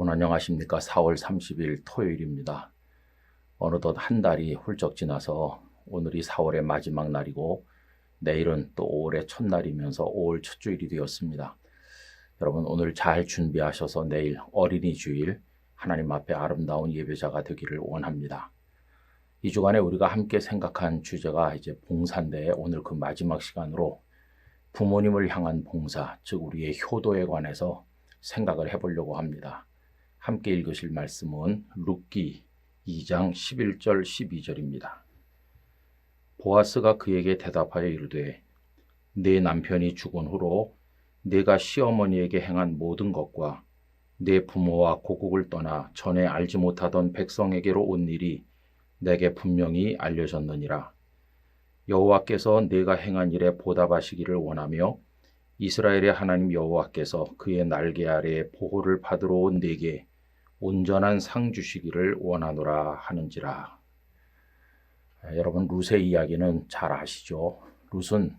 여러분 안녕하십니까? 4월 30일 토요일입니다. 어느덧 한 달이 훌쩍 지나서 오늘이 4월의 마지막 날이고 내일은 또 5월의 첫날이면서 5월 첫 주일이 되었습니다. 여러분 오늘 잘 준비하셔서 내일 어린이 주일 하나님 앞에 아름다운 예배자가 되기를 원합니다. 이 주간에 우리가 함께 생각한 주제가 이제 봉사인데 오늘 그 마지막 시간으로 부모님을 향한 봉사, 즉 우리의 효도에 관해서 생각을 해보려고 합니다. 함께 읽으실 말씀은 룻기 2장 11절 12절입니다. 보아스가 그에게 대답하여 이르되 네 남편이 죽은 후로 네가 시어머니에게 행한 모든 것과 네 부모와 고국을 떠나 전에 알지 못하던 백성에게로 온 일이 내게 분명히 알려졌느니라. 여호와께서 네가 행한 일에 보답하시기를 원하며 이스라엘의 하나님 여호와께서 그의 날개 아래에 보호를 받으러 온 네게 온전한 상 주시기를 원하노라 하는지라. 여러분 룻의 이야기는 잘 아시죠? 룻은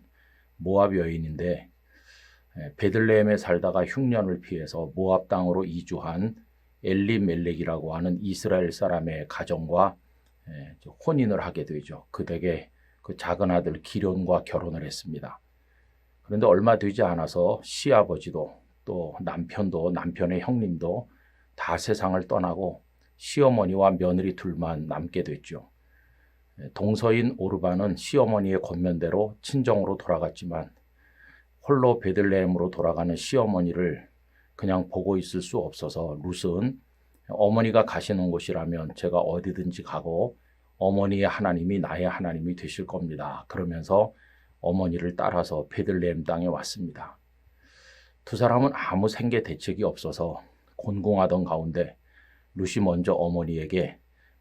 모압 여인인데 베들레헴에 살다가 흉년을 피해서 모압 땅으로 이주한 엘리멜렉이라고 하는 이스라엘 사람의 가정과 혼인을 하게 되죠. 그 댁에 그 작은 아들 기럨과 결혼을 했습니다. 그런데 얼마 되지 않아서 시아버지도 또 남편도 남편의 형님도 다 세상을 떠나고 시어머니와 며느리 둘만 남게 됐죠. 동서인 오르반은 시어머니의 권면대로 친정으로 돌아갔지만 홀로 베들레헴으로 돌아가는 시어머니를 그냥 보고 있을 수 없어서 룻은 어머니가 가시는 곳이라면 제가 어디든지 가고 어머니의 하나님이 나의 하나님이 되실 겁니다. 그러면서 어머니를 따라서 베들레헴 땅에 왔습니다. 두 사람은 아무 생계 대책이 없어서 곤궁하던 가운데 룻이 먼저 어머니에게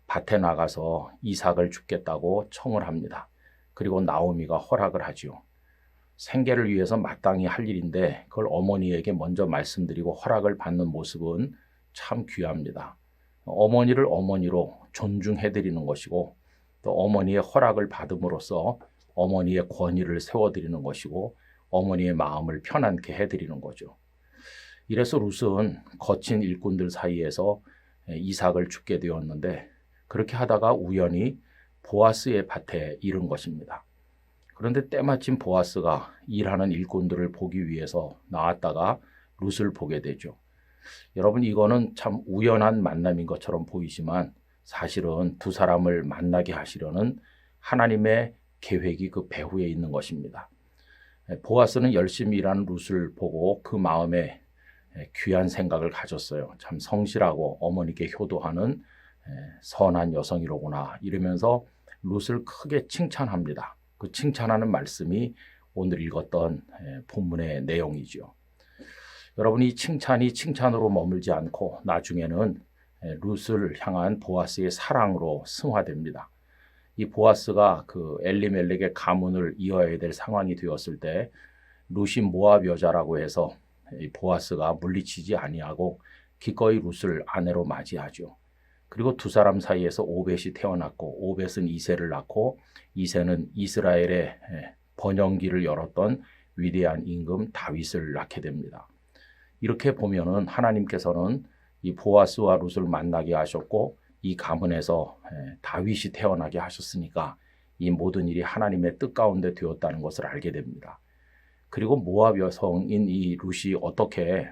밭에 나가서 이삭을 줍겠다고 청을 합니다. 그리고 나오미가 허락을 하죠. 생계를 위해서 마땅히 할 일인데 그걸 어머니에게 먼저 말씀드리고 허락을 받는 모습은 참 귀합니다. 어머니를 어머니로 존중해드리는 것이고 또 어머니의 허락을 받음으로써 어머니의 권위를 세워드리는 것이고 어머니의 마음을 편안케 해드리는 거죠. 이래서 룻은 거친 일꾼들 사이에서 이삭을 줍게 되었는데 그렇게 하다가 우연히 보아스의 밭에 이른 것입니다. 그런데 때마침 보아스가 일하는 일꾼들을 보기 위해서 나왔다가 룻을 보게 되죠. 여러분 이거는 참 우연한 만남인 것처럼 보이지만 사실은 두 사람을 만나게 하시려는 하나님의 계획이 그 배후에 있는 것입니다. 보아스는 열심히 일하는 룻을 보고 그 마음에 귀한 생각을 가졌어요. 참 성실하고 어머니께 효도하는 선한 여성이로구나 이러면서 룻을 크게 칭찬합니다. 그 칭찬하는 말씀이 오늘 읽었던 본문의 내용이죠. 여러분 이 칭찬이 칭찬으로 머물지 않고 나중에는 룻을 향한 보아스의 사랑으로 승화됩니다. 이 보아스가 그 엘리멜렉의 가문을 이어야 될 상황이 되었을 때 룻이 모압 여자라고 해서 이 보아스가 물리치지 아니하고 기꺼이 룻을 아내로 맞이하죠. 그리고 두 사람 사이에서 오벳이 태어났고 오벳은 이새를 낳고 이새는 이스라엘의 번영기를 열었던 위대한 임금 다윗을 낳게 됩니다. 이렇게 보면은 하나님께서는 이 보아스와 룻을 만나게 하셨고 이 가문에서 다윗이 태어나게 하셨으니까 이 모든 일이 하나님의 뜻 가운데 되었다는 것을 알게 됩니다. 그리고 모압 여성인 이 룻이 어떻게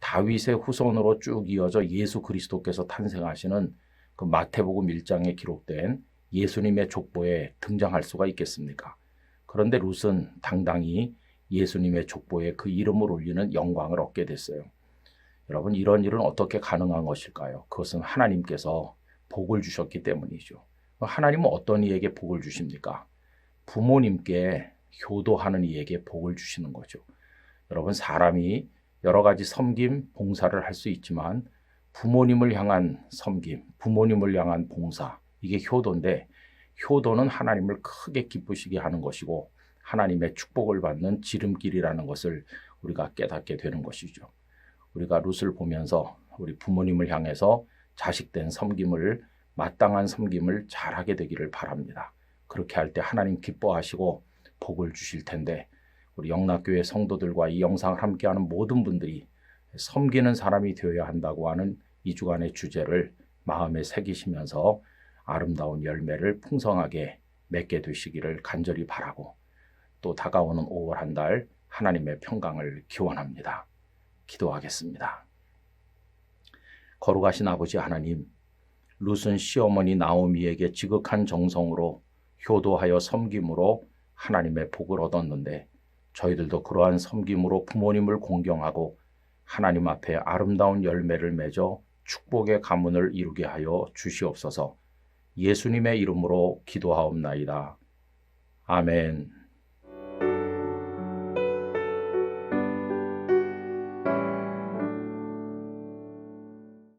다윗의 후손으로 쭉 이어져 예수 그리스도께서 탄생하시는 그 마태복음 1장에 기록된 예수님의 족보에 등장할 수가 있겠습니까? 그런데 룻은 당당히 예수님의 족보에 그 이름을 올리는 영광을 얻게 됐어요. 여러분 이런 일은 어떻게 가능한 것일까요? 그것은 하나님께서 복을 주셨기 때문이죠. 하나님은 어떤 이에게 복을 주십니까? 부모님께 효도하는 이에게 복을 주시는 거죠. 여러분 사람이 여러 가지 섬김, 봉사를 할 수 있지만 부모님을 향한 섬김, 부모님을 향한 봉사 이게 효도인데 효도는 하나님을 크게 기쁘시게 하는 것이고 하나님의 축복을 받는 지름길이라는 것을 우리가 깨닫게 되는 것이죠. 우리가 룻을 보면서 우리 부모님을 향해서 자식된 섬김을 마땅한 섬김을 잘하게 되기를 바랍니다. 그렇게 할 때 하나님 기뻐하시고 복을 주실 텐데 우리 영락교회 성도들과 이 영상을 함께하는 모든 분들이 섬기는 사람이 되어야 한다고 하는 이 주간의 주제를 마음에 새기시면서 아름다운 열매를 풍성하게 맺게 되시기를 간절히 바라고 또 다가오는 5월 한 달 하나님의 평강을 기원합니다. 기도하겠습니다. 거룩하신 아버지 하나님, 룻은 시어머니 나오미에게 지극한 정성으로 효도하여 섬김으로 하나님의 복을 얻었는데 저희들도 그러한 섬김으로 부모님을 공경하고 하나님 앞에 아름다운 열매를 맺어 축복의 가문을 이루게 하여 주시옵소서. 예수님의 이름으로 기도하옵나이다. 아멘.